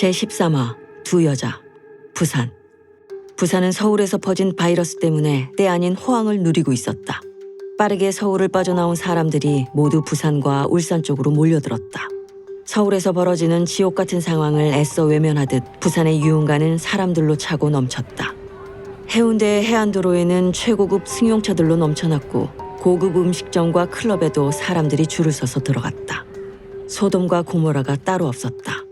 제13화 두 여자. 부산. 부산은 서울에서 퍼진 바이러스 때문에 때 아닌 호황을 누리고 있었다. 빠르게 서울을 빠져나온 사람들이 모두 부산과 울산 쪽으로 몰려들었다. 서울에서 벌어지는 지옥 같은 상황을 애써 외면하듯 부산의 유흥가는 사람들로 차고 넘쳤다. 해운대의 해안도로에는 최고급 승용차들로 넘쳐났고 고급 음식점과 클럽에도 사람들이 줄을 서서 들어갔다. 소돔과 고모라가 따로 없었다.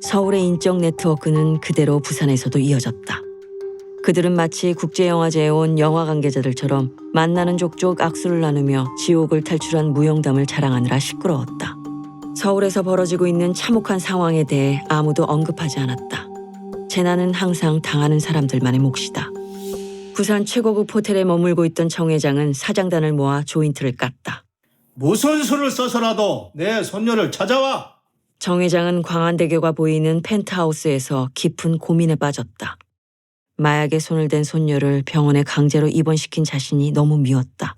서울의 인적 네트워크는 그대로 부산에서도 이어졌다. 그들은 마치 국제영화제에 온 영화 관계자들처럼 만나는 족족 악수를 나누며 지옥을 탈출한 무용담을 자랑하느라 시끄러웠다. 서울에서 벌어지고 있는 참혹한 상황에 대해 아무도 언급하지 않았다. 재난은 항상 당하는 사람들만의 몫이다. 부산 최고급 호텔에 머물고 있던 정 회장은 사장단을 모아 조인트를 깠다. 무슨 수를 써서라도 내 손녀를 찾아와! 정 회장은 광안대교가 보이는 펜트하우스에서 깊은 고민에 빠졌다. 마약에 손을 댄 손녀를 병원에 강제로 입원시킨 자신이 너무 미웠다.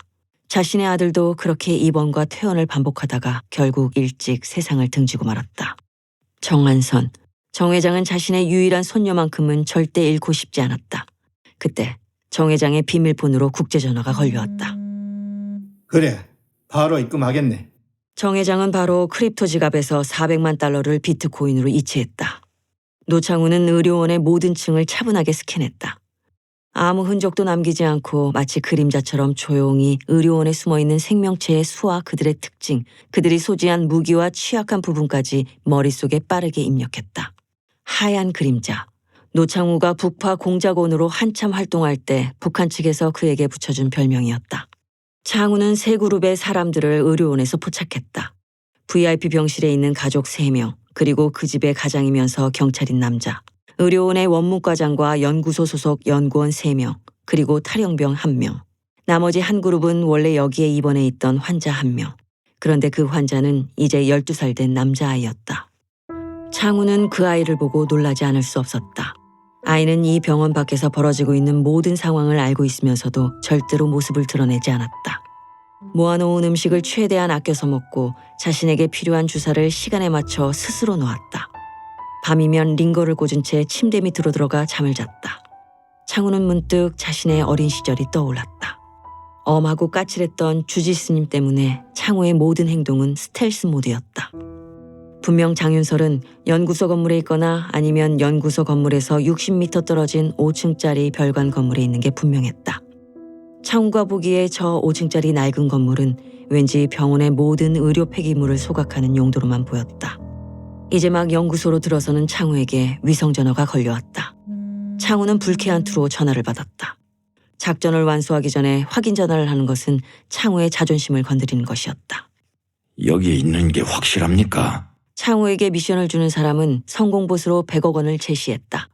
자신의 아들도 그렇게 입원과 퇴원을 반복하다가 결국 일찍 세상을 등지고 말았다. 정한선. 정 회장은 자신의 유일한 손녀만큼은 절대 잃고 싶지 않았다. 그때 정 회장의 비밀폰으로 국제전화가 걸려왔다. 그래, 바로 입금하겠네. 정 회장은 바로 크립토 지갑에서 400만 달러를 비트코인으로 이체했다. 노창우는 의료원의 모든 층을 차분하게 스캔했다. 아무 흔적도 남기지 않고 마치 그림자처럼 조용히 의료원에 숨어있는 생명체의 수와 그들의 특징, 그들이 소지한 무기와 취약한 부분까지 머릿속에 빠르게 입력했다. 하얀 그림자. 노창우가 북파 공작원으로 한참 활동할 때 북한 측에서 그에게 붙여준 별명이었다. 창우는 세 그룹의 사람들을 의료원에서 포착했다. VIP 병실에 있는 가족 3명, 그리고 그 집의 가장이면서 경찰인 남자, 의료원의 원무과장과 연구소 소속 연구원 3명, 그리고 탈영병 1명. 나머지 한 그룹은 원래 여기에 입원해 있던 환자 1명. 그런데 그 환자는 이제 12살 된 남자아이였다. 창우는 그 아이를 보고 놀라지 않을 수 없었다. 아이는 이 병원 밖에서 벌어지고 있는 모든 상황을 알고 있으면서도 절대로 모습을 드러내지 않았다. 모아놓은 음식을 최대한 아껴서 먹고 자신에게 필요한 주사를 시간에 맞춰 스스로 놓았다. 밤이면 링거를 꽂은 채 침대 밑으로 들어가 잠을 잤다. 창우는 문득 자신의 어린 시절이 떠올랐다. 엄하고 까칠했던 주지스님 때문에 창우의 모든 행동은 스텔스 모드였다. 분명 장윤설은 연구소 건물에 있거나 아니면 연구소 건물에서 60m 떨어진 5층짜리 별관 건물에 있는 게 분명했다. 창우가 보기에 저 5층짜리 낡은 건물은 왠지 병원의 모든 의료 폐기물을 소각하는 용도로만 보였다. 이제 막 연구소로 들어서는 창우에게 위성전화가 걸려왔다. 창우는 불쾌한 투로 전화를 받았다. 작전을 완수하기 전에 확인 전화를 하는 것은 창우의 자존심을 건드리는 것이었다. 여기 있는 게 확실합니까? 창우에게 미션을 주는 사람은 성공보수로 100억 원을 제시했다.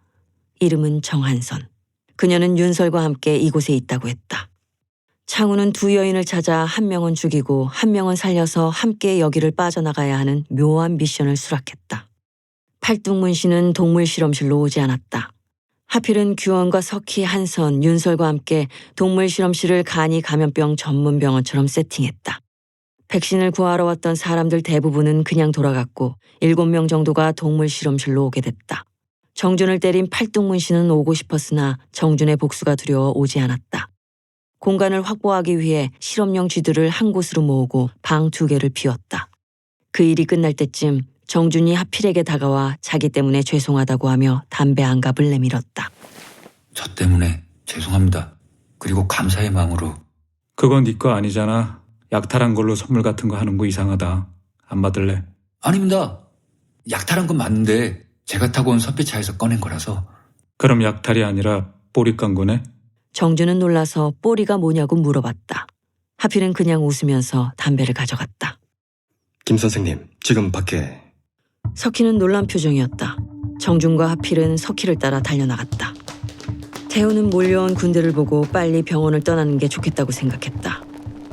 이름은 정한선. 그녀는 윤설과 함께 이곳에 있다고 했다. 창우는 두 여인을 찾아 한 명은 죽이고 한 명은 살려서 함께 여기를 빠져나가야 하는 묘한 미션을 수락했다. 팔뚝문신은 동물 실험실로 오지 않았다. 하필은 규원과 석희, 한선, 윤설과 함께 동물 실험실을 간이 감염병 전문 병원처럼 세팅했다. 백신을 구하러 왔던 사람들 대부분은 그냥 돌아갔고 7명 정도가 동물 실험실로 오게 됐다. 정준을 때린 팔뚝문신은 오고 싶었으나 정준의 복수가 두려워 오지 않았다. 공간을 확보하기 위해 실험용 쥐들을 한 곳으로 모으고 방 2개를 비웠다. 그 일이 끝날 때쯤 정준이 하필에게 다가와 자기 때문에 죄송하다고 하며 담배 한 갑을 내밀었다. 저 때문에 죄송합니다. 그리고 감사의 마음으로. 그건 네 거 아니잖아. 약탈한 걸로 선물 같은 거 하는 거 이상하다. 안 받을래? 아닙니다. 약탈한 건 맞는데 제가 타고 온 선배차에서 꺼낸 거라서. 그럼 약탈이 아니라 뿌리 깐 거네? 정준은 놀라서 뽀리가 뭐냐고 물어봤다. 하필은 그냥 웃으면서 담배를 가져갔다. 김 선생님, 지금 밖에... 석희는 놀란 표정이었다. 정준과 하필은 석희를 따라 달려나갔다. 태우는 몰려온 군대를 보고 빨리 병원을 떠나는 게 좋겠다고 생각했다.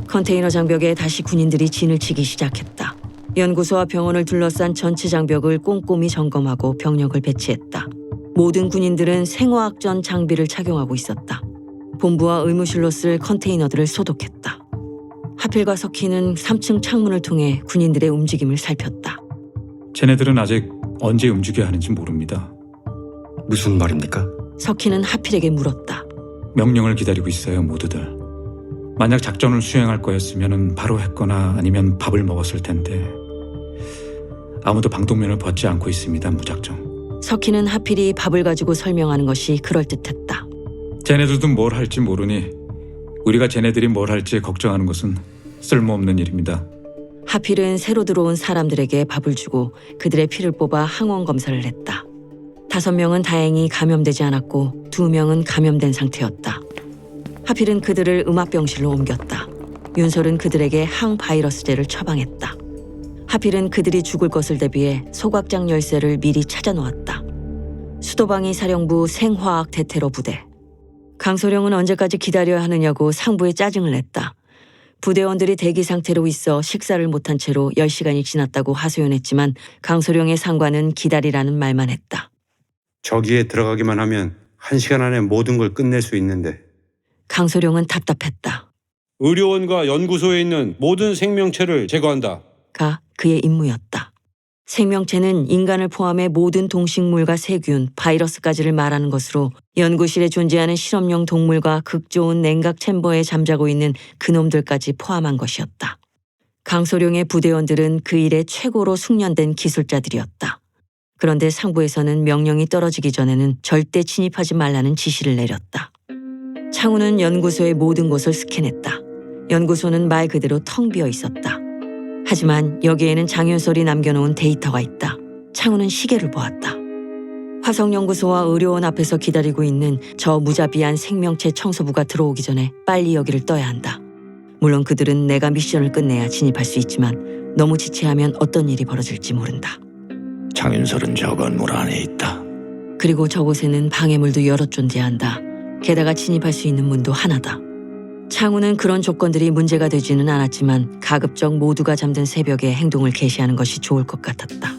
컨테이너 장벽에 다시 군인들이 진을 치기 시작했다. 연구소와 병원을 둘러싼 전체 장벽을 꼼꼼히 점검하고 병력을 배치했다. 모든 군인들은 생화학전 장비를 착용하고 있었다. 본부와 의무실로 쓸 컨테이너들을 소독했다. 하필과 석희는 3층 창문을 통해 군인들의 움직임을 살폈다. 쟤네들은 아직 언제 움직여야 하는지 모릅니다. 무슨 말입니까? 석희는 하필에게 물었다. 명령을 기다리고 있어요, 모두들. 만약 작전을 수행할 거였으면 바로 했거나 아니면 밥을 먹었을 텐데 아무도 방독면을 벗지 않고 있습니다, 무작정. 석희는 하필이 밥을 가지고 설명하는 것이 그럴듯했다. 쟤네들도 뭘 할지 모르니 우리가 쟤네들이 뭘 할지 걱정하는 것은 쓸모없는 일입니다. 하필은 새로 들어온 사람들에게 밥을 주고 그들의 피를 뽑아 항원 검사를 했다. 5명은 다행히 감염되지 않았고 2명은 감염된 상태였다. 하필은 그들을 음압병실로 옮겼다. 윤설은 그들에게 항바이러스제를 처방했다. 하필은 그들이 죽을 것을 대비해 소각장 열쇠를 미리 찾아놓았다. 수도방위 사령부 생화학 대테러 부대. 강소령은 언제까지 기다려야 하느냐고 상부에 짜증을 냈다. 부대원들이 대기 상태로 있어 식사를 못한 채로 10시간이 지났다고 하소연했지만 강소령의 상관은 기다리라는 말만 했다. 저기에 들어가기만 하면 1시간 안에 모든 걸 끝낼 수 있는데. 강소령은 답답했다. 의료원과 연구소에 있는 모든 생명체를 제거한다. 가 그의 임무였다. 생명체는 인간을 포함해 모든 동식물과 세균, 바이러스까지를 말하는 것으로 연구실에 존재하는 실험용 동물과 극좋은 냉각 챔버에 잠자고 있는 그놈들까지 포함한 것이었다. 강소령의 부대원들은 그 일에 최고로 숙련된 기술자들이었다. 그런데 상부에서는 명령이 떨어지기 전에는 절대 진입하지 말라는 지시를 내렸다. 창우는 연구소의 모든 곳을 스캔했다. 연구소는 말 그대로 텅 비어 있었다. 하지만 여기에는 장윤설이 남겨놓은 데이터가 있다. 창우는 시계를 보았다. 화성연구소와 의료원 앞에서 기다리고 있는 저 무자비한 생명체 청소부가 들어오기 전에 빨리 여기를 떠야 한다. 물론 그들은 내가 미션을 끝내야 진입할 수 있지만 너무 지체하면 어떤 일이 벌어질지 모른다. 장윤설은 저 건물 안에 있다. 그리고 저곳에는 방해물도 여러 존재한다. 게다가 진입할 수 있는 문도 하나다. 창우는 그런 조건들이 문제가 되지는 않았지만 가급적 모두가 잠든 새벽에 행동을 개시하는 것이 좋을 것 같았다.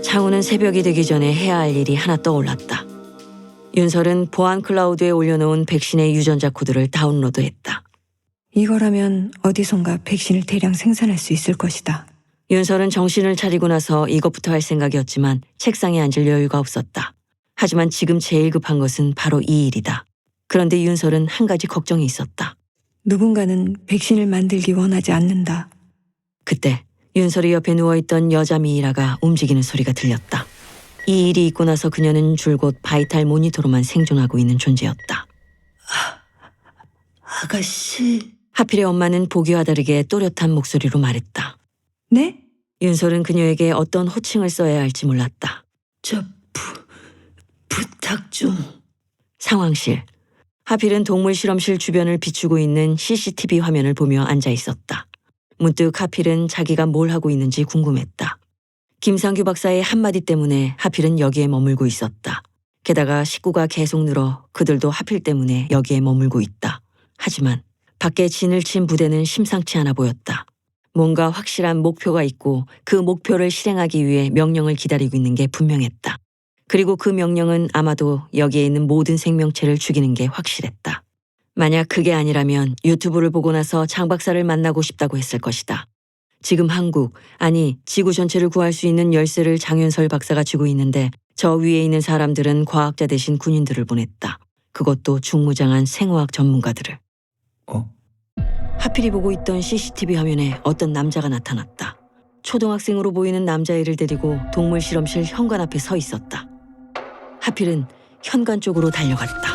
창우는 새벽이 되기 전에 해야 할 일이 하나 떠올랐다. 윤설은 보안 클라우드에 올려놓은 백신의 유전자 코드를 다운로드했다. 이거라면 어디선가 백신을 대량 생산할 수 있을 것이다. 윤설은 정신을 차리고 나서 이것부터 할 생각이었지만 책상에 앉을 여유가 없었다. 하지만 지금 제일 급한 것은 바로 이 일이다. 그런데 윤설은 한 가지 걱정이 있었다. 누군가는 백신을 만들기 원하지 않는다. 그때 윤설이 옆에 누워있던 여자 미이라가 움직이는 소리가 들렸다. 이 일이 있고 나서 그녀는 줄곧 바이탈 모니터로만 생존하고 있는 존재였다. 아가씨. 하필의 엄마는 보기와 다르게 또렷한 목소리로 말했다. 네? 윤설은 그녀에게 어떤 호칭을 써야 할지 몰랐다. 부탁 좀. 상황실. 하필은 동물 실험실 주변을 비추고 있는 CCTV 화면을 보며 앉아 있었다. 문득 하필은 자기가 뭘 하고 있는지 궁금했다. 김상규 박사의 한마디 때문에 하필은 여기에 머물고 있었다. 게다가 식구가 계속 늘어 그들도 하필 때문에 여기에 머물고 있다. 하지만 밖에 진을 친 부대는 심상치 않아 보였다. 뭔가 확실한 목표가 있고 그 목표를 실행하기 위해 명령을 기다리고 있는 게 분명했다. 그리고 그 명령은 아마도 여기에 있는 모든 생명체를 죽이는 게 확실했다. 만약 그게 아니라면 유튜브를 보고 나서 장 박사를 만나고 싶다고 했을 것이다. 지금 한국, 아니 지구 전체를 구할 수 있는 열쇠를 장윤설 박사가 쥐고 있는데 저 위에 있는 사람들은 과학자 대신 군인들을 보냈다. 그것도 중무장한 생화학 전문가들을. 하필이 보고 있던 CCTV 화면에 어떤 남자가 나타났다. 초등학생으로 보이는 남자애를 데리고 동물 실험실 현관 앞에 서 있었다. 하필은 현관 쪽으로 달려갔다.